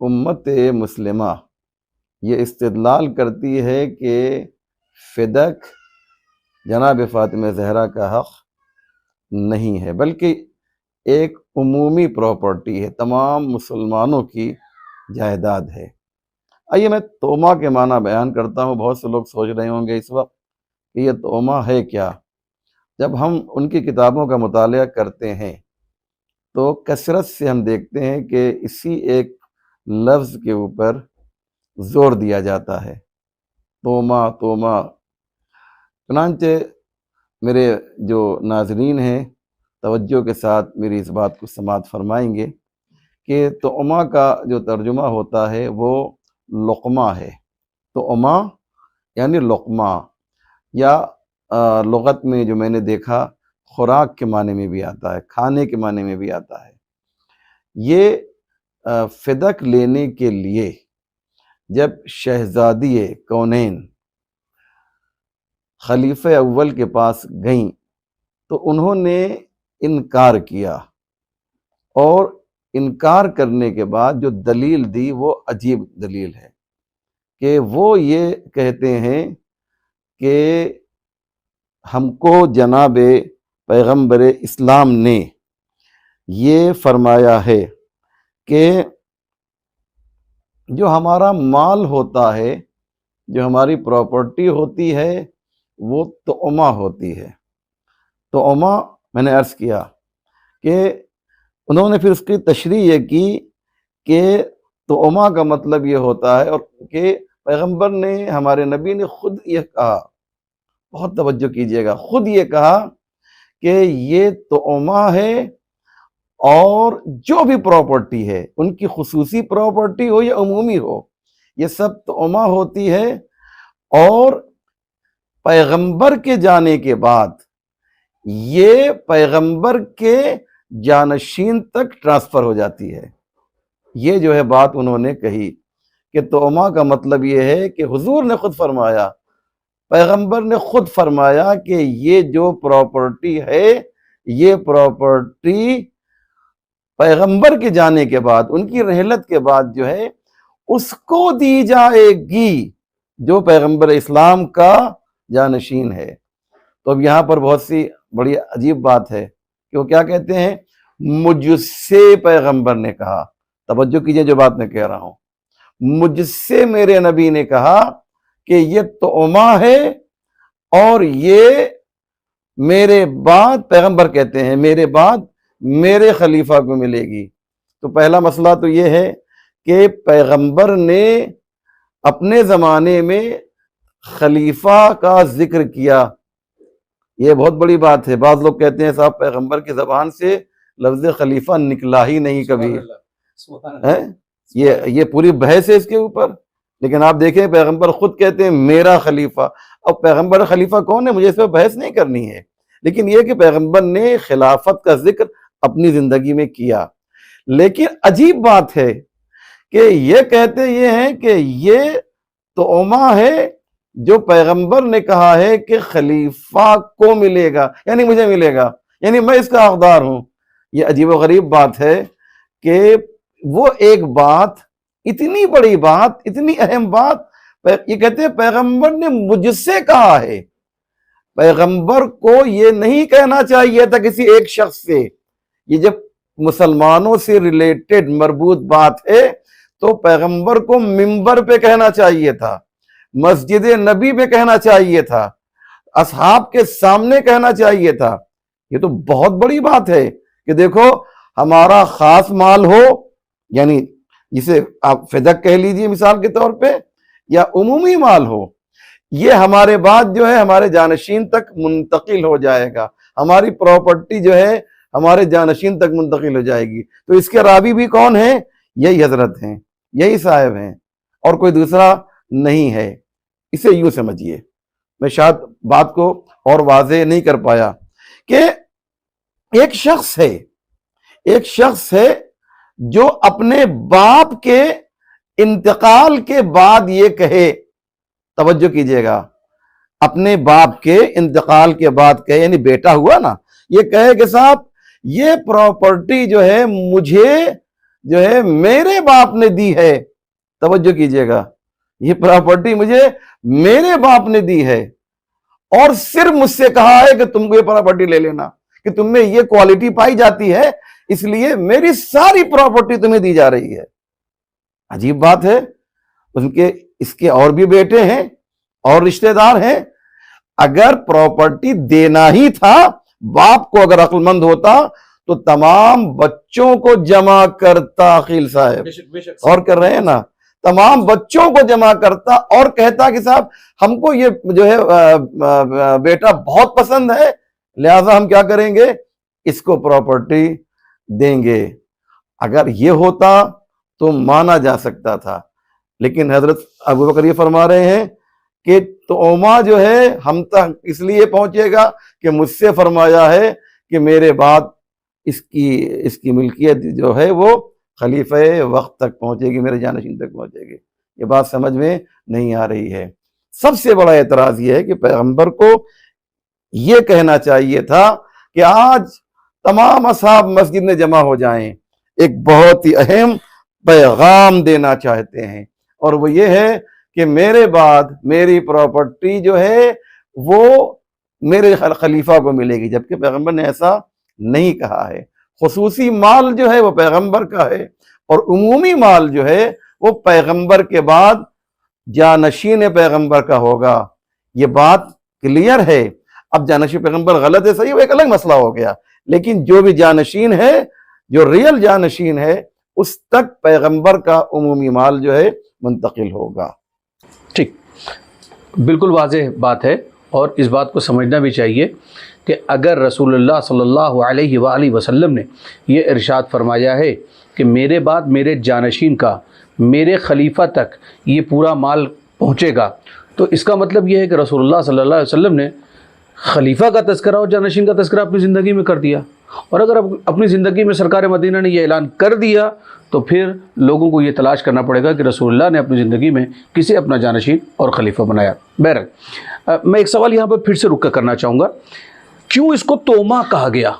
امت مسلمہ یہ استدلال کرتی ہے کہ فدق جناب فاطمہ زہرا کا حق نہیں ہے، بلکہ ایک عمومی پراپرٹی ہے، تمام مسلمانوں کی جائیداد ہے۔ آئیے میں تومہ کے معنی بیان کرتا ہوں۔ بہت سے لوگ سوچ رہے ہوں گے اس وقت کہ یہ تومہ ہے کیا؟ جب ہم ان کی کتابوں کا مطالعہ کرتے ہیں تو کثرت سے ہم دیکھتے ہیں کہ اسی ایک لفظ کے اوپر زور دیا جاتا ہے، تومہ تومہ۔ چنانچہ میرے جو ناظرین ہیں توجہ کے ساتھ میری اس بات کو سماعت فرمائیں گے کہ تومہ کا جو ترجمہ ہوتا ہے وہ لقمہ ہے۔ تومہ یعنی لقمہ، یا لغت میں جو میں نے دیکھا خوراک کے معنی میں بھی آتا ہے، کھانے کے معنی میں بھی آتا ہے۔ یہ فدق لینے کے لیے جب شہزادی کونین خلیفہ اول کے پاس گئیں تو انہوں نے انکار کیا، اور انکار کرنے کے بعد جو دلیل دی وہ عجیب دلیل ہے کہ وہ یہ کہتے ہیں کہ ہم کو جناب پیغمبر اسلام نے یہ فرمایا ہے کہ جو ہمارا مال ہوتا ہے، جو ہماری پراپرٹی ہوتی ہے، وہ تومہ ہوتی ہے۔ تومہ میں نے عرض کیا کہ انہوں نے پھر اس کی تشریح یہ کی کہ تومہ کا مطلب یہ ہوتا ہے، اور کہ پیغمبر نے، ہمارے نبی نے خود یہ کہا، بہت توجہ کیجئے گا، خود یہ کہا کہ یہ تومہ ہے، اور جو بھی پراپرٹی ہے، ان کی خصوصی پراپرٹی ہو یا عمومی ہو، یہ سب تومہ ہوتی ہے، اور پیغمبر کے جانے کے بعد یہ پیغمبر کے جانشین تک ٹرانسفر ہو جاتی ہے۔ یہ جو ہے بات انہوں نے کہی کہ تومہ کا مطلب یہ ہے کہ حضور نے خود فرمایا، پیغمبر نے خود فرمایا کہ یہ جو پراپرٹی ہے، یہ پراپرٹی پیغمبر کے جانے کے بعد، ان کی رحلت کے بعد جو ہے اس کو دی جائے گی جو پیغمبر اسلام کا جانشین ہے۔ تو اب یہاں پر بہت سی بڑی عجیب بات ہے کہ وہ کیا کہتے ہیں، مجھ سے پیغمبر نے کہا۔ توجہ کیجئے جو بات میں کہہ رہا ہوں، مجھ سے میرے نبی نے کہا کہ یہ تومہ ہے، اور یہ میرے بعد، پیغمبر کہتے ہیں میرے بعد میرے خلیفہ کو ملے گی۔ تو پہلا مسئلہ تو یہ ہے کہ پیغمبر نے اپنے زمانے میں خلیفہ کا ذکر کیا، یہ بہت بڑی بات ہے۔ بعض لوگ کہتے ہیں صاحب پیغمبر کی زبان سے لفظ خلیفہ نکلا ہی نہیں کبھی، یہ پوری بحث ہے اس کے اوپر، لیکن آپ دیکھیں پیغمبر خود کہتے ہیں میرا خلیفہ۔ اب پیغمبر خلیفہ کون ہے، مجھے اس پہ بحث نہیں کرنی ہے، لیکن یہ کہ پیغمبر نے خلافت کا ذکر اپنی زندگی میں کیا۔ لیکن عجیب بات ہے کہ یہ کہتے یہ ہیں کہ یہ تومہ ہے جو پیغمبر نے کہا ہے کہ خلیفہ کو ملے گا، یعنی مجھے ملے گا، یعنی میں اس کا حقدار ہوں۔ یہ عجیب و غریب بات ہے کہ وہ ایک بات، اتنی بڑی بات، اتنی اہم بات، یہ کہتے ہیں پیغمبر نے مجھ سے کہا ہے۔ پیغمبر کو یہ نہیں کہنا چاہیے تھا کسی ایک شخص سے، یہ جب مسلمانوں سے ریلیٹڈ مربوط بات ہے تو پیغمبر کو منبر پہ کہنا چاہیے تھا، مسجد نبی پہ کہنا چاہیے تھا، اصحاب کے سامنے کہنا چاہیے تھا۔ یہ تو بہت بڑی بات ہے کہ دیکھو ہمارا خاص مال ہو، یعنی جسے آپ فدق کہہ لیجئے مثال کے طور پہ، یا عمومی مال ہو، یہ ہمارے بعد جو ہے ہمارے جانشین تک منتقل ہو جائے گا، ہماری پراپرٹی جو ہے ہمارے جانشین تک منتقل ہو جائے گی۔ تو اس کے راوی بھی کون ہیں؟ یہی حضرت ہیں، یہی صاحب ہیں، اور کوئی دوسرا نہیں ہے۔ اسے یوں سمجھیے، میں شاید بات کو اور واضح نہیں کر پایا، کہ ایک شخص ہے جو اپنے باپ کے انتقال کے بعد یہ کہے، توجہ کیجئے گا، اپنے باپ کے انتقال کے بعد کہے، یعنی بیٹا ہوا نا، یہ کہے کہ صاحب یہ پراپرٹی جو ہے مجھے جو ہے میرے باپ نے دی ہے. توجہ کیجئے گا, یہ پراپرٹی مجھے میرے باپ نے دی ہے, اور صرف مجھ سے کہا ہے کہ تم کو یہ پراپرٹی لے لینا, کہ تم میں یہ کوالٹی پائی جاتی ہے, اس لیے میری ساری پراپرٹی تمہیں دی جا رہی ہے. عجیب بات ہے. اس کے اور بھی بیٹے ہیں اور رشتہ دار ہیں. اگر پراپرٹی دینا ہی تھا, باپ کو اگر عقل مند ہوتا تو تمام بچوں کو جمع کرتا. عقیل صاحب اور کر رہے ہیں نا, تمام بچوں کو جمع کرتا اور کہتا کہ صاحب ہم کو یہ جو ہے بیٹا بہت پسند ہے, لہذا ہم کیا کریں گے, اس کو پراپرٹی دیں گے. اگر یہ ہوتا تو مانا جا سکتا تھا. لیکن حضرت ابوبکر یہ فرما رہے ہیں کہ توما جو ہے ہم تک اس لیے پہنچے گا کہ مجھ سے فرمایا ہے کہ میرے بعد اس کی ملکیت جو ہے وہ خلیفہ وقت تک پہنچے گی, میرے جانشین تک پہنچے گی. یہ بات سمجھ میں نہیں آ رہی ہے. سب سے بڑا اعتراض یہ ہے کہ پیغمبر کو یہ کہنا چاہیے تھا کہ آج تمام اصحاب مسجد میں جمع ہو جائیں, ایک بہت ہی اہم پیغام دینا چاہتے ہیں, اور وہ یہ ہے کہ میرے بعد میری پراپرٹی جو ہے وہ میرے خلیفہ کو ملے گی. جبکہ پیغمبر نے ایسا نہیں کہا ہے. خصوصی مال جو ہے وہ پیغمبر کا ہے, اور عمومی مال جو ہے وہ پیغمبر کے بعد جانشین پیغمبر کا ہوگا. یہ بات کلیئر ہے. اب جانشین پیغمبر غلط ہے صحیح, وہ ایک الگ مسئلہ ہو گیا, لیکن جو بھی جانشین ہے, جو ریل جانشین ہے, اس تک پیغمبر کا عمومی مال جو ہے منتقل ہوگا. ٹھیک, بالکل واضح بات ہے, اور اس بات کو سمجھنا بھی چاہیے کہ اگر رسول اللہ صلی اللہ علیہ وآلہ وسلم نے یہ ارشاد فرمایا ہے کہ میرے بعد میرے جانشین کا میرے خلیفہ تک یہ پورا مال پہنچے گا, تو اس کا مطلب یہ ہے کہ رسول اللہ صلی اللہ علیہ وسلم نے خلیفہ کا تذکرہ اور جانشین کا تذکرہ اپنی زندگی میں کر دیا. اور اگر اپنی زندگی میں سرکار مدینہ نے یہ اعلان کر دیا تو پھر لوگوں کو یہ تلاش کرنا پڑے گا کہ رسول اللہ نے اپنی زندگی میں کسے اپنا جانشین اور خلیفہ بنایا. بہرحال میں ایک سوال یہاں پر پھر سے رک کر کرنا چاہوں گا, کیوں اس کو توما کہا گیا؟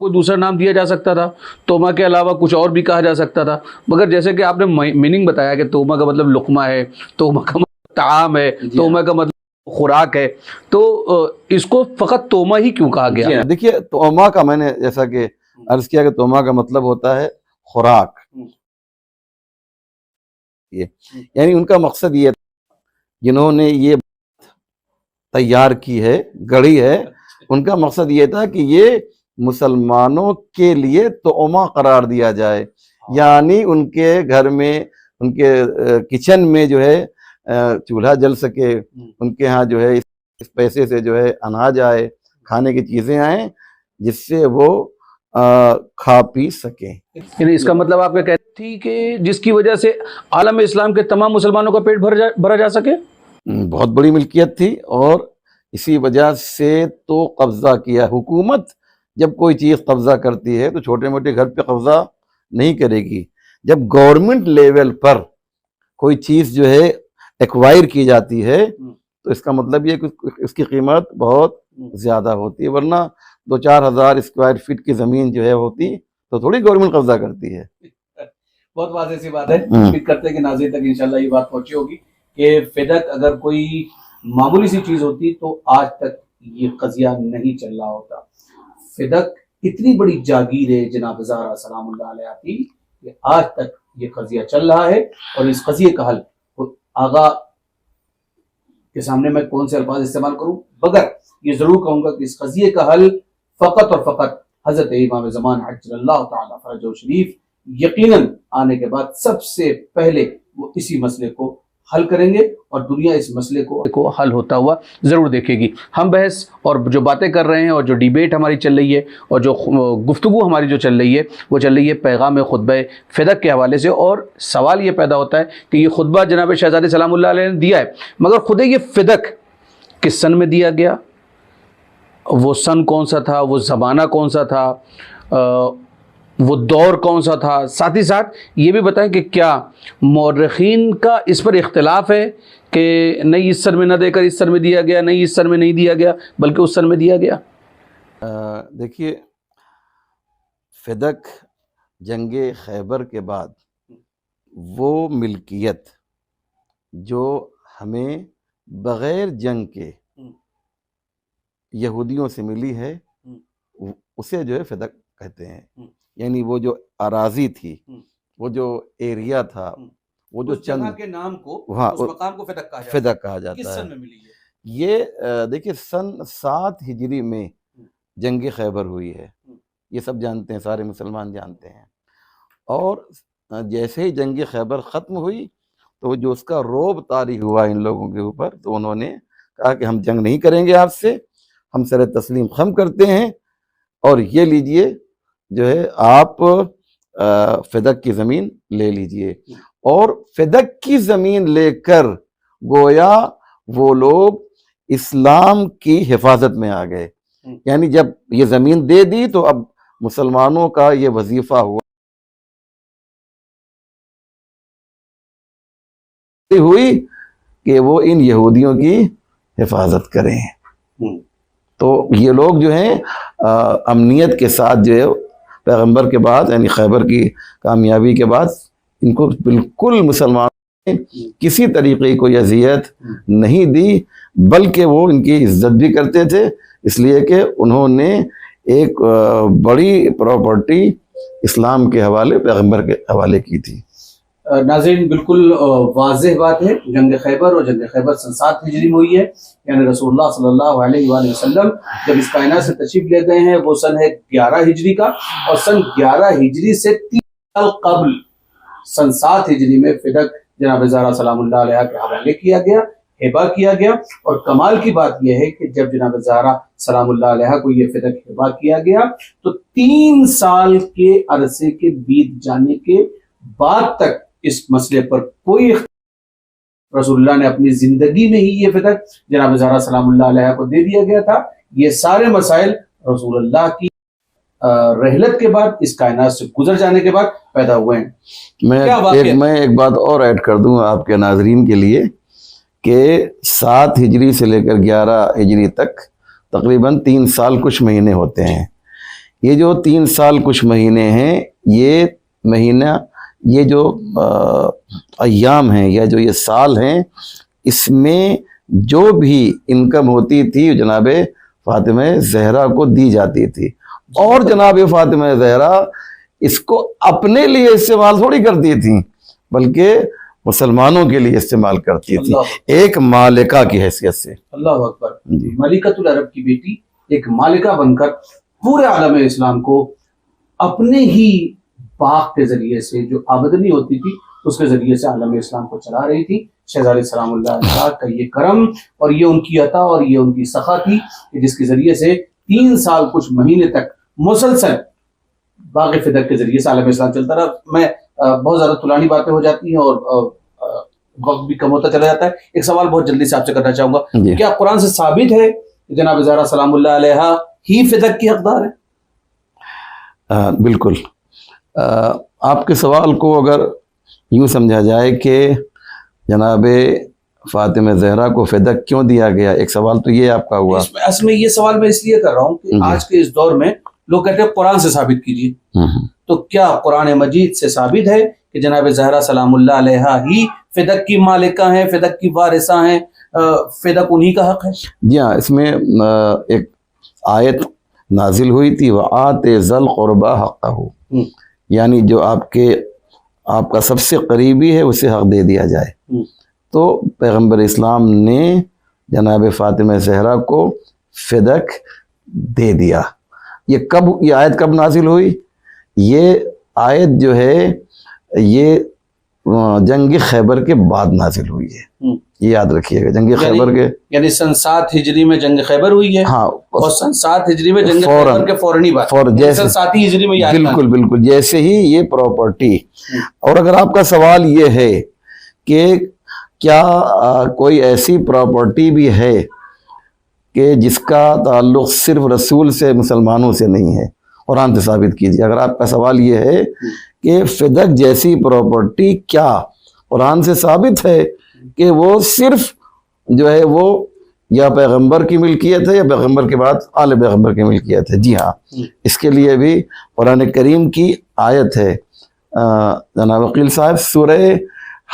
کوئی دوسرا نام دیا جا سکتا تھا, توما کے علاوہ کچھ اور بھی کہا جا سکتا تھا, مگر جیسے کہ آپ نے میننگ بتایا کہ توما کا مطلب لقمہ ہے, توما کا مطلب طعام ہے, توما کا مطلب خوراک ہے, تو اس کو فقط توما ہی کیوں کہا گیا؟ دیکھیے, توما کا میں نے جیسا کہ عرض کیا کہ توما کا مطلب ہوتا ہے خوراک. یعنی ان کا مقصد یہ جنہوں نے یہ تیار کی ہے, گڑھی ہے, ان کا مقصد یہ تھا کہ یہ مسلمانوں کے لیے توما قرار دیا جائے. یعنی ان کے گھر میں, ان کے کچن میں جو ہے چولہا جل سکے, ان کے ہاں جو ہے اس پیسے سے جو ہے اناج آئے, کھانے کی چیزیں آئیں, جس سے وہ کھا پی سکیں. یعنی اس کا مطلب آپ کہتے تھی کہ جس کی وجہ سے عالم اسلام کے تمام مسلمانوں کا پیٹ بھرا جا سکے. بہت بڑی ملکیت تھی, اور اسی وجہ سے تو قبضہ کیا. حکومت جب کوئی چیز قبضہ کرتی ہے تو چھوٹے موٹے گھر پہ قبضہ نہیں کرے گی. جب گورنمنٹ لیول پر کوئی چیز جو ہے ایکوائر کی جاتی ہے تو اس کا مطلب یہ کہ اس کی قیمت بہت زیادہ ہوتی ہے, ورنہ 2-4 ہزار اسکوائر فٹ کی زمین جو ہے ہوتی تو تھوڑی گورنمنٹ قبضہ کرتی ہے. بہت واضح سی بات ہے. امید کرتے ہیں کہ ناظرین تک انشاءاللہ یہ بات پہنچی ہوگی کہ فدق اگر کوئی معمولی سی چیز ہوتی تو آج تک یہ قضیہ نہیں چل رہا ہوتا. فدق اتنی بڑی جاگیر ہے جناب زہرا سلام اللہ علیہ کی کہ آج تک یہ قضیہ چل رہا ہے, اور اس قضیے کا حل آغا کے سامنے میں کون سے الفاظ استعمال کروں, مگر یہ ضرور کہوں گا کہ اس قضیے کا حل فقط اور فقط حضرت امام زمان عجل اللہ تعالی فرجہ شریف یقیناً آنے کے بعد سب سے پہلے وہ اسی مسئلے کو حل کریں گے, اور دنیا اس مسئلے کو حل ہوتا ہوا ضرور دیکھے گی. ہم بحث اور جو باتیں کر رہے ہیں, اور جو ڈیبیٹ ہماری چل رہی ہے, اور جو گفتگو ہماری جو چل رہی ہے, وہ چل رہی ہے پیغام خطبہ فدق کے حوالے سے. اور سوال یہ پیدا ہوتا ہے کہ یہ خطبہ جناب شہزادے سلام اللہ علیہ نے دیا ہے, مگر خود یہ فدق کس سن میں دیا گیا, وہ سن کون سا تھا, وہ زمانہ کون سا تھا, وہ دور کون سا تھا. ساتھ ہی ساتھ یہ بھی بتائیں کہ کیا مورخین کا اس پر اختلاف ہے کہ نہیں اس سن میں نہ دے کر اس سن میں دیا گیا, نہیں اس سن میں نہیں دیا گیا بلکہ اس سن میں دیا گیا. دیکھیے, فدق جنگ خیبر کے بعد وہ ملکیت جو ہمیں بغیر جنگ کے یہودیوں سے ملی ہے اسے جو ہے فدق کہتے ہیں. یعنی وہ جو اراضی تھی، وہ جو ایریا تھا، وہ جو چند کے نام کو، ہاں اس مقام کو فدق کہا جاتا ہے. فدق کہا جاتا کس ہے. سن میں ملی ہے؟ یہ دیکھیے سن 7 ہجری میں جنگ خیبر ہوئی ہے، یہ سب جانتے ہیں، سارے مسلمان جانتے ہیں. اور جیسے ہی جنگ خیبر ختم ہوئی تو جو اس کا رعب طاری ہوا ان لوگوں کے اوپر، تو انہوں نے کہا کہ ہم جنگ نہیں کریں گے آپ سے، ہم سر تسلیم خم کرتے ہیں، اور یہ لیجئے جو ہے آپ فدق کی زمین لے لیجئے. اور فدق کی زمین لے کر گویا وہ لوگ اسلام کی حفاظت میں آ گئے. یعنی جب یہ زمین دے دی تو اب مسلمانوں کا یہ وظیفہ ہوا ہوئی کہ وہ ان یہودیوں کی حفاظت کریں. تو یہ لوگ جو ہیں امنیت کے ساتھ جو ہے پیغمبر کے بعد، یعنی خیبر کی کامیابی کے بعد، ان کو بالکل مسلمانوں نے کسی طریقے کی کوئی اذیت نہیں دی، بلکہ وہ ان کی عزت بھی کرتے تھے، اس لیے کہ انہوں نے ایک بڑی پراپرٹی اسلام کے حوالے، پیغمبر کے حوالے کی تھی. ناظرین، بالکل واضح بات ہے. جنگ خیبر اور جنگ خیبر سن 7 ہجری میں ہوئی ہے. یعنی رسول اللہ صلی اللہ علیہ وآلہ وسلم جب اس کائنات سے تشریف لے گئے ہیں وہ سن ہے 11 ہجری کا، اور سن 11 ہجری سے 3 سال قبل سن 7 ہجری میں فدق جناب زہرا سلام اللہ علیہ کے حوالے کیا گیا، ہبہ کیا گیا. اور کمال کی بات یہ ہے کہ جب جناب زہرا سلام اللہ علیہ کو یہ فدق ہبہ کیا گیا تو 3 سال کے عرصے کے بیت جانے کے بعد تک اس مسئلے پر کوئی رسول اللہ نے اپنی زندگی میں ہی یہ فدق جناب زہرا سلام اللہ علیہ کو دے دیا گیا تھا. یہ سارے مسائل رسول اللہ کی رحلت کے بعد، اس کائنات سے گزر جانے کے بعد پیدا ہوئے ہیں. میں ایک بات اور ایڈ کر دوں آپ کے ناظرین کے لیے کہ 7 ہجری سے لے کر 11 ہجری تک تقریباً 3 سال کچھ مہینے ہوتے ہیں. یہ جو 3 سال کچھ مہینے ہیں، یہ مہینہ، یہ جو ایام ہیں یا جو یہ سال ہیں، اس میں جو بھی انکم ہوتی تھی جناب فاطمہ زہرا کو دی جاتی تھی. اور جناب فاطمہ زہرا اس کو اپنے لیے استعمال تھوڑی کرتی تھیں، بلکہ مسلمانوں کے لیے استعمال کرتی تھی، ایک مالکہ کی حیثیت سے. اللہ اکبر. ملکۃ العرب کی بیٹی ایک مالکہ بن کر پورے عالم اسلام کو اپنے ہی باغ کے ذریعے سے، جو آمدنی ہوتی تھی اس کے ذریعے سے عالم اسلام کو چلا رہی تھی. شہزادی سلام اللہ علیہ کا یہ کرم اور یہ ان کی عطا اور یہ ان کی سخا تھی کہ جس کے ذریعے سے 3 سال کچھ مہینے تک مسلسل باغ فدق کے ذریعے سے عالم اسلام چلتا رہا. میں بہت زیادہ طولانی باتیں ہو جاتی ہیں اور وقت بھی کم ہوتا چلا جاتا ہے. ایک سوال بہت جلدی سے آپ سے کرنا چاہوں گا، کیا قرآن سے ثابت ہے کہ جناب زہرا سلام اللہ علیہ ہی فدق کی حقدار ہے؟ بالکل. آپ کے سوال کو اگر یوں سمجھا جائے کہ جناب فاطمہ زہرا کو فدق کیوں دیا گیا، ایک سوال تو یہ آپ کا ہوا. اصل میں یہ سوال میں اس لیے کر رہا ہوں کہ آج کے اس دور میں لوگ کہتے ہیں قرآن سے ثابت کیجیے. تو کیا قرآن مجید سے ثابت ہے کہ جناب زہرا سلام اللہ علیہ ہی فدق کی مالکہ ہیں، فدق کی وارثہ ہیں، فدق انہی کا حق ہے؟ جی ہاں، اس میں ایک آیت نازل ہوئی تھی، وَآتِ ذَا الْقُرْبَى حَقَّهُ، یعنی جو آپ کا سب سے قریبی ہے اسے حق دے دیا جائے. تو پیغمبر اسلام نے جناب فاطمہ زہرا کو فدق دے دیا. یہ آیت کب نازل ہوئی؟ یہ آیت جو ہے یہ جنگ خیبر کے بعد نازل ہوئی ہے، یہ یاد رکھیے گا. جنگ خیبر کے یعنی سن 7 ہجری میں جنگ خیبر ہوئی ہے، ہاں، اور سن 7 ہجری میں جنگ خیبر کے فوراً بعد سن 7 ہجری میں. بالکل بالکل، جیسے ہی یہ پراپرٹی. اور اگر آپ کا سوال یہ ہے کہ کیا کوئی ایسی پراپرٹی بھی ہے کہ جس کا تعلق صرف رسول سے، مسلمانوں سے نہیں ہے، قرآن سے ثابت کیجیے. اگر آپ کا سوال یہ ہے کہ فدق جیسی پراپرٹی کیا قرآن سے ثابت ہے کہ وہ صرف جو ہے وہ یا پیغمبر کی ملکیت ہے یا پیغمبر کے بعد آل پیغمبر کی ملکیت ہے؟ جی ہاں، اس کے لیے بھی قرآن کریم کی آیت ہے، جناب وکیل صاحب سورہ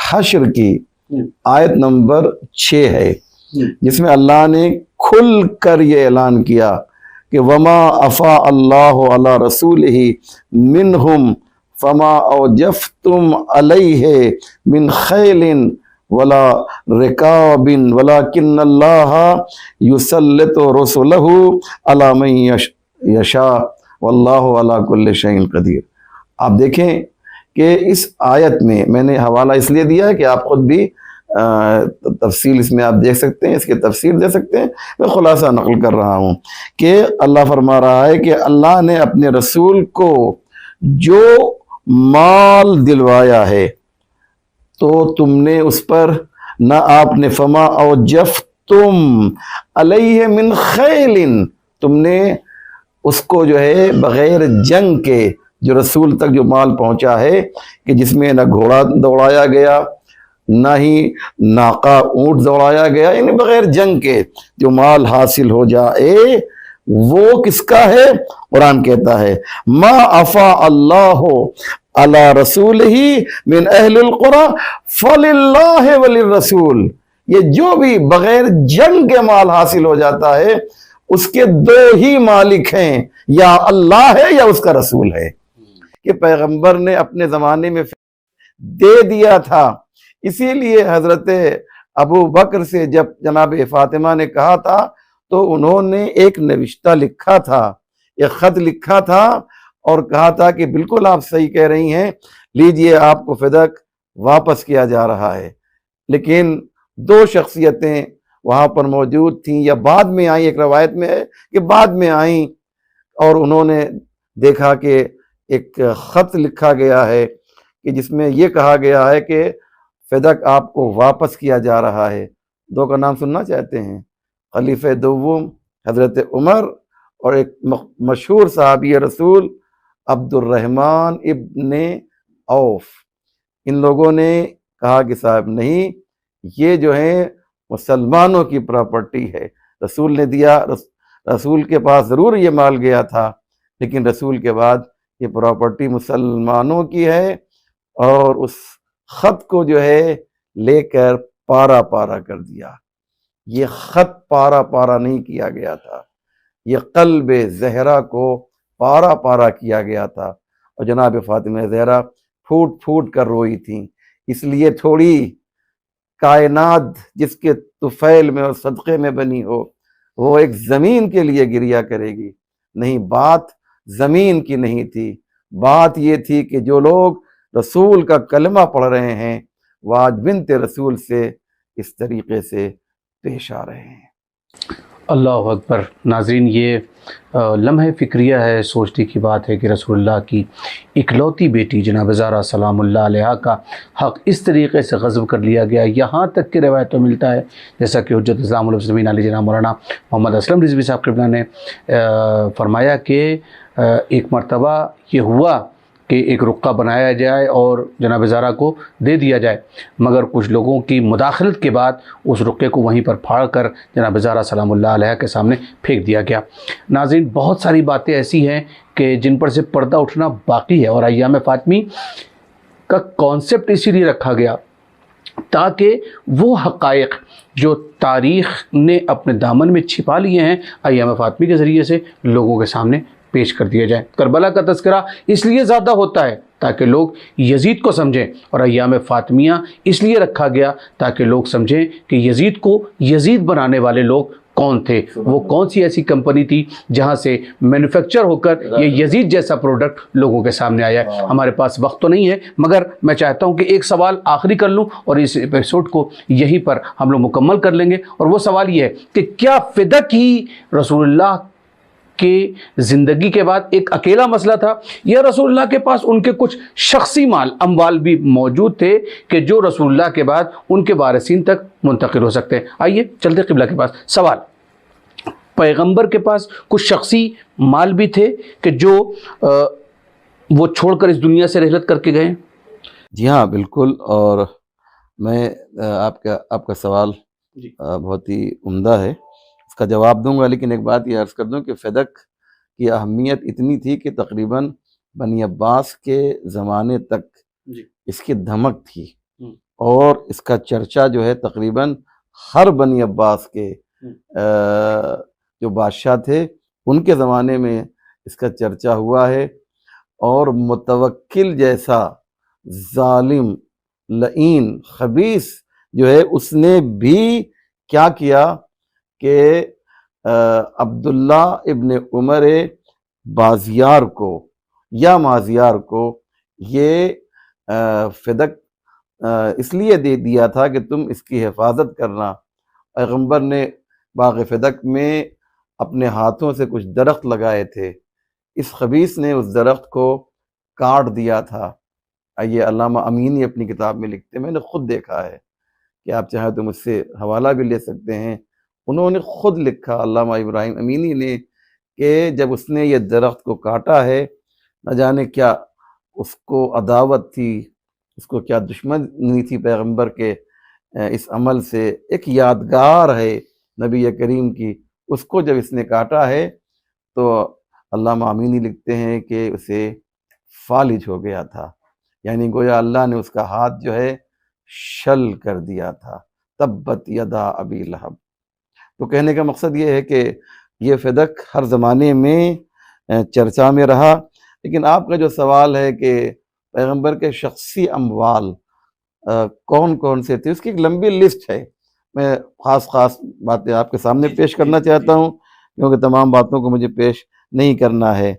حشر کی آیت نمبر 6 ہے، جس میں اللہ نے کھل کر یہ اعلان کیا کہ وما افا اللہ علی رسولہ منہم فما اوجفتم علیہ من خیل ولا رکاب ولکن اللہ یسلط رسلہ علی من یشاء واللہ علی کل شیء قدیر۔ آپ دیکھیں کہ اس آیت میں نے حوالہ اس لیے دیا ہے کہ آپ خود بھی تفصیل اس میں آپ دیکھ سکتے ہیں، اس کی تفسیر دے سکتے ہیں، میں خلاصہ نقل کر رہا ہوں کہ اللہ فرما رہا ہے کہ اللہ نے اپنے رسول کو جو مال دلوایا ہے تو تم نے اس پر نہ آپ نے فما اوجفتم علیہ من خیل، تم نے اس کو جو ہے بغیر جنگ کے جو رسول تک جو مال پہنچا ہے کہ جس میں نہ گھوڑا دوڑایا گیا نہ ہی ناقہ اونٹ دوڑایا گیا، یعنی بغیر جنگ کے جو مال حاصل ہو جائے وہ کس کا ہے؟ قرآن کہتا ہے ما افا اللہ علی رسولہ من اہل القری فللہ وللرسول، یہ جو بھی بغیر جنگ کے مال حاصل ہو جاتا ہے اس کے دو ہی مالک ہیں، یا اللہ ہے یا اس کا رسول ہے، کہ پیغمبر نے اپنے زمانے میں دے دیا تھا۔ اسی لیے حضرت ابو بکر سے جب جناب فاطمہ نے کہا تھا تو انہوں نے ایک نوشتہ لکھا تھا، ایک خط لکھا تھا اور کہا تھا کہ بالکل آپ صحیح کہہ رہی ہیں، لیجئے آپ کو فدق واپس کیا جا رہا ہے۔ لیکن دو شخصیتیں وہاں پر موجود تھیں یا بعد میں آئیں، ایک روایت میں ہے کہ بعد میں آئیں اور انہوں نے دیکھا کہ ایک خط لکھا گیا ہے کہ جس میں یہ کہا گیا ہے کہ فدق آپ کو واپس کیا جا رہا ہے۔ دو کا نام سننا چاہتے ہیں؟ خلیفہ دوم حضرت عمر اور ایک مشہور صحابی رسول عبد الرحمن ابن عوف۔ ان لوگوں نے کہا کہ صاحب نہیں، یہ جو ہے مسلمانوں کی پراپرٹی ہے، رسول نے دیا، رسول کے پاس ضرور یہ مال گیا تھا لیکن رسول کے بعد یہ پراپرٹی مسلمانوں کی ہے، اور اس خط کو جو ہے لے کر پارا پارا کر دیا۔ یہ خط پارا پارا نہیں کیا گیا تھا، یہ قلب زہرا کو پارا پارا کیا گیا تھا، اور جناب فاطمہ زہرا پھوٹ پھوٹ کر روئی تھیں۔ اس لیے تھوڑی کائنات جس کے طفیل میں اور صدقے میں بنی ہو وہ ایک زمین کے لیے گریا کرے گی، نہیں، بات زمین کی نہیں تھی، بات یہ تھی کہ جو لوگ رسول کا کلمہ پڑھ رہے ہیں وہ آج بنت رسول سے اس طریقے سے پیش آ رہے ہیں۔ اللہ اکبر۔ ناظرین، یہ لمحہ فکریہ ہے، سوچنے کی بات ہے کہ رسول اللہ کی اکلوتی بیٹی جناب زہرا سلام اللہ علیہا کا حق اس طریقے سے غصب کر لیا گیا۔ یہاں تک کہ روایتوں ملتا ہے جیسا کہ حجت اسلام المسلمین علی جناب مولانا محمد اسلم رضوی صاحب قبلہ نے فرمایا کہ ایک مرتبہ یہ ہوا کہ ایک رقعہ بنایا جائے اور جناب زہرا کو دے دیا جائے، مگر کچھ لوگوں کی مداخلت کے بعد اس رقعے کو وہیں پر پھاڑ کر جناب زہرا سلام اللہ علیہ کے سامنے پھینک دیا گیا۔ ناظرین، بہت ساری باتیں ایسی ہیں کہ جن پر سے پردہ اٹھنا باقی ہے، اور ایام فاطمی کا کانسیپٹ اسی لیے رکھا گیا تاکہ وہ حقائق جو تاریخ نے اپنے دامن میں چھپا لیے ہیں ایام فاطمی کے ذریعے سے لوگوں کے سامنے پیش کر دیا جائے۔ کربلا کا تذکرہ اس لیے زیادہ ہوتا ہے تاکہ لوگ یزید کو سمجھیں، اور ایام فاطمیہ اس لیے رکھا گیا تاکہ لوگ سمجھیں کہ یزید کو یزید بنانے والے لوگ کون تھے، وہ کون سی ایسی کمپنی تھی جہاں سے مینوفیکچر ہو کر یہ یزید جیسا پروڈکٹ لوگوں کے سامنے آیا ہے۔ ہمارے پاس وقت تو نہیں ہے، مگر میں چاہتا ہوں کہ ایک سوال آخری کر لوں اور اس ایپیسوڈ کو یہیں پر ہم لوگ مکمل کر لیں گے، اور وہ سوال یہ ہے کہ کیا فدق ہی رسول اللہ کہ زندگی کے بعد ایک اکیلا مسئلہ تھا، یا رسول اللہ کے پاس ان کے کچھ شخصی اموال بھی موجود تھے کہ جو رسول اللہ کے بعد ان کے وارثین تک منتقل ہو سکتے ہیں؟ آئیے چلتے قبلہ کے پاس۔ سوال، پیغمبر کے پاس کچھ شخصی مال بھی تھے کہ جو وہ چھوڑ کر اس دنیا سے رحلت کر کے گئے؟ جی ہاں، بالکل، اور میں آپ کا سوال بہت ہی عمدہ ہے۔ کا جواب دوں گا، لیکن ایک بات یہ عرض کر دوں کہ فدق کی اہمیت اتنی تھی کہ تقریباً بنی عباس کے زمانے تک جی اس کی دھمک تھی، اور اس کا چرچا جو ہے تقریباً ہر بنی عباس کے جو بادشاہ تھے ان کے زمانے میں اس کا چرچا ہوا ہے، اور متوکل جیسا ظالم لعین خبیث جو ہے اس نے بھی کیا کیا کہ عبداللہ ابن عمر بازیار کو یا مازیار کو یہ فدق اس لیے دے دیا تھا کہ تم اس کی حفاظت کرنا۔ پیغمبر نے باغ فدق میں اپنے ہاتھوں سے کچھ درخت لگائے تھے، اس خبیث نے اس درخت کو کاٹ دیا تھا۔ یہ علامہ امینی اپنی کتاب میں لکھتے ہیں، میں نے خود دیکھا ہے، کہ آپ چاہیں تو مجھ سے حوالہ بھی لے سکتے ہیں، انہوں نے خود لکھا علامہ ابراہیم امینی نے کہ جب اس نے یہ درخت کو کاٹا ہے، نہ جانے کیا اس کو عداوت تھی، اس کو کیا دشمنی تھی پیغمبر کے اس عمل سے، ایک یادگار ہے نبی کریم کی، اس کو جب اس نے کاٹا ہے تو علامہ امینی لکھتے ہیں کہ اسے فالج ہو گیا تھا، یعنی گویا اللہ نے اس کا ہاتھ جو ہے شل کر دیا تھا، تبت یدا ابی لہب۔ تو کہنے کا مقصد یہ ہے کہ یہ فدق ہر زمانے میں چرچا میں رہا، لیکن آپ کا جو سوال ہے کہ پیغمبر کے شخصی اموال کون کون سے تھے، اس کی ایک لمبی لسٹ ہے، میں خاص باتیں آپ کے سامنے پیش کرنا چاہتا ہوں، کیونکہ تمام باتوں کو مجھے پیش نہیں کرنا ہے۔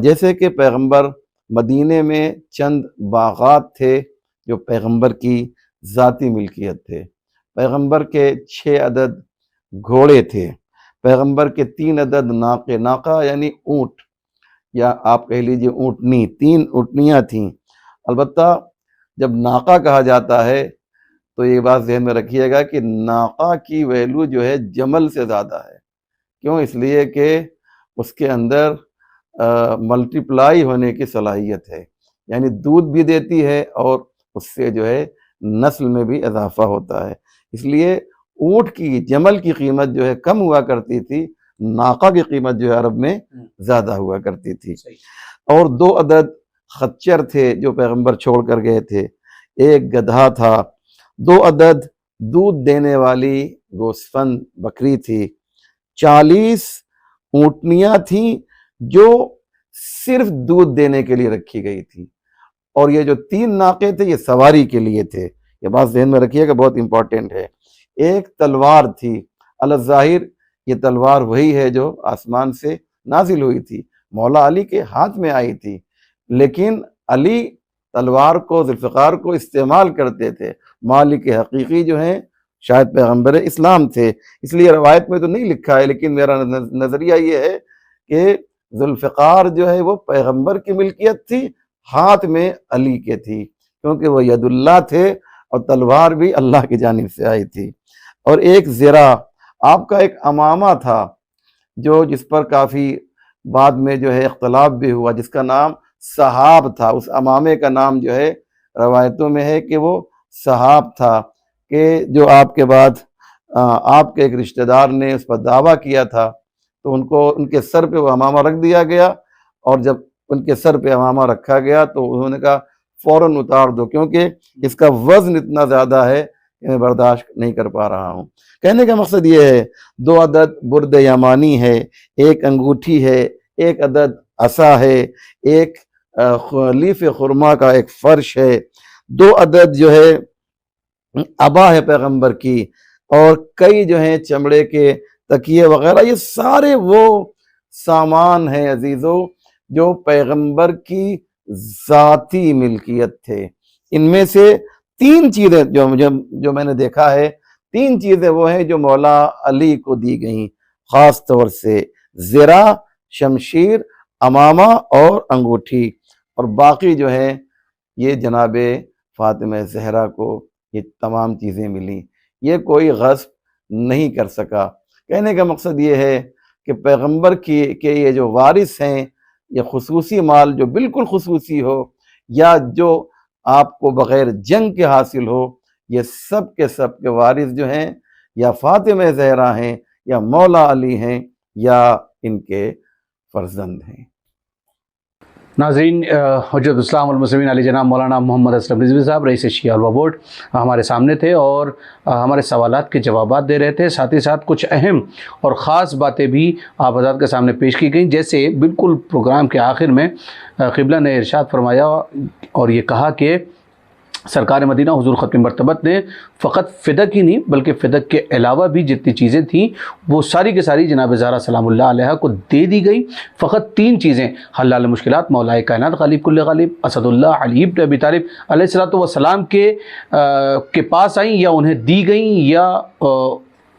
جیسے کہ پیغمبر مدینے میں چند باغات تھے جو پیغمبر کی ذاتی ملکیت تھے، پیغمبر کے 6 عدد گھوڑے تھے، پیغمبر کے 3 عدد ناقے، ناقہ یعنی اونٹ، یا آپ کہہ لیجئے اونٹنی، 3 اونٹنیاں تھیں۔ البتہ جب ناقہ کہا جاتا ہے تو یہ بات ذہن میں رکھیے گا کہ ناقہ کی ویلیو جو ہے جمل سے زیادہ ہے، کیوں؟ اس لیے کہ اس کے اندر ملٹیپلائی ہونے کی صلاحیت ہے، یعنی دودھ بھی دیتی ہے اور اس سے جو ہے نسل میں بھی اضافہ ہوتا ہے، اس لیے اونٹ کی، جمل کی قیمت جو ہے کم ہوا کرتی تھی، ناقہ کی قیمت جو ہے عرب میں زیادہ ہوا کرتی تھی۔ اور 2 عدد خچر تھے جو پیغمبر چھوڑ کر گئے تھے، 1 گدھا تھا، 2 عدد دودھ دینے والی گوسفند بکری تھی، 40 اونٹنیاں تھیں جو صرف دودھ دینے کے لیے رکھی گئی تھی، اور یہ جو 3 ناقے تھے یہ سواری کے لیے تھے، یہ بات ذہن میں رکھیے گا، بہت امپورٹنٹ ہے۔ 1 تلوار تھی، الظاہر یہ تلوار وہی ہے جو آسمان سے نازل ہوئی تھی، مولا علی کے ہاتھ میں آئی تھی، لیکن علی تلوار کو، ذوالفقار کو استعمال کرتے تھے، مالک حقیقی جو ہیں شاید پیغمبر اسلام تھے، اس لیے روایت میں تو نہیں لکھا ہے، لیکن میرا نظریہ یہ ہے کہ ذوالفقار جو ہے وہ پیغمبر کی ملکیت تھی، ہاتھ میں علی کے تھی، کیونکہ وہ ید اللہ تھے، اور تلوار بھی اللہ کی جانب سے آئی تھی۔ اور 1 زرہ، آپ کا ایک امامہ تھا جو جس پر کافی بعد میں جو ہے اختلاف بھی ہوا، جس کا نام صحاب تھا، اس امامے کا نام جو ہے روایتوں میں ہے کہ وہ صحاب تھا، کہ جو آپ کے بعد آپ کے ایک رشتہ دار نے اس پر دعویٰ کیا تھا، تو ان کے سر پہ وہ امامہ رکھ دیا گیا، اور جب ان کے سر پہ امامہ رکھا گیا تو انہوں نے کہا فوراً اتار دو، کیونکہ اس کا وزن اتنا زیادہ ہے کہ میں برداشت نہیں کر پا رہا ہوں۔ کہنے کا مقصد یہ ہے 2 عدد برد یمانی ہے، 1 انگوٹھی ہے، 1 عدد عصا ہے، 1 لیف خرما کا ایک فرش ہے، 2 عدد جو ہے عبا ہے پیغمبر کی، اور کئی جو ہیں چمڑے کے تکیے وغیرہ، یہ سارے وہ سامان ہیں عزیزو جو پیغمبر کی ذاتی ملکیت تھے۔ ان میں سے 3 چیزیں جو میں نے دیکھا ہے، 3 چیزیں وہ ہیں جو مولا علی کو دی گئیں خاص طور سے، زرہ، شمشیر، امامہ اور انگوٹھی، اور باقی جو ہیں یہ جناب فاطمہ زہرا کو یہ تمام چیزیں ملیں، یہ کوئی غصب نہیں کر سکا۔ کہنے کا مقصد یہ ہے کہ پیغمبر کے یہ جو وارث ہیں، یہ خصوصی مال جو بالکل خصوصی ہو، یا جو آپ کو بغیر جنگ کے حاصل ہو، یہ سب کے وارث جو ہیں یا فاطمہ زہرا ہیں یا مولا علی ہیں یا ان کے فرزند ہیں۔ ناظرین، حجت اسلام والمسلمین علی جناب مولانا محمد اسلم رضوی صاحب رئیس شیعہ الوہ بورڈ ہمارے سامنے تھے اور ہمارے سوالات کے جوابات دے رہے تھے، ساتھ ہی ساتھ کچھ اہم اور خاص باتیں بھی آپ حضرات کے سامنے پیش کی گئیں، جیسے بالکل پروگرام کے آخر میں قبلہ نے ارشاد فرمایا اور یہ کہا کہ سرکار مدینہ حضور ختم مرتبت نے فقط فدق ہی نہیں بلکہ فدق کے علاوہ بھی جتنی چیزیں تھیں وہ ساری کے ساری جناب زہرا سلام اللہ علیہ کو دے دی گئی۔ فقط 3 چیزیں حلال مشکلات مولا کائنات غالب کل غالب اسد اللہ علی بن ابی طالب علیہ السلام کے پاس آئیں یا انہیں دی گئیں یا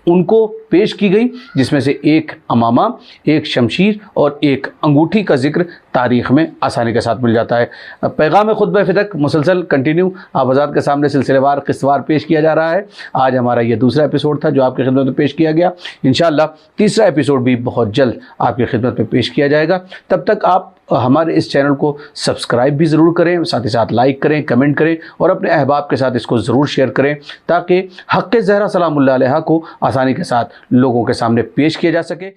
ان کو پیش کی گئی، جس میں سے ایک امامہ، ایک شمشیر اور ایک انگوٹھی کا ذکر تاریخ میں آسانی کے ساتھ مل جاتا ہے۔ پیغام خطبہ فدق مسلسل کنٹینیو آپ حضرات کے سامنے سلسلے وار قسط وار پیش کیا جا رہا ہے۔ آج ہمارا یہ دوسرا ایپیسوڈ تھا جو آپ کی خدمت میں پیش کیا گیا۔ انشاءاللہ تیسرا ایپیسوڈ بھی بہت جلد آپ کی خدمت میں پیش کیا جائے گا۔ تب تک آپ ہمارے اس چینل کو سبسکرائب بھی ضرور کریں، ساتھ ہی ساتھ لائک کریں، کمنٹ کریں اور اپنے احباب کے ساتھ اس کو ضرور شیئر کریں تاکہ حق زہرا سلام اللہ علیہ کو آسانی کے ساتھ لوگوں کے سامنے پیش کیا جا سکے۔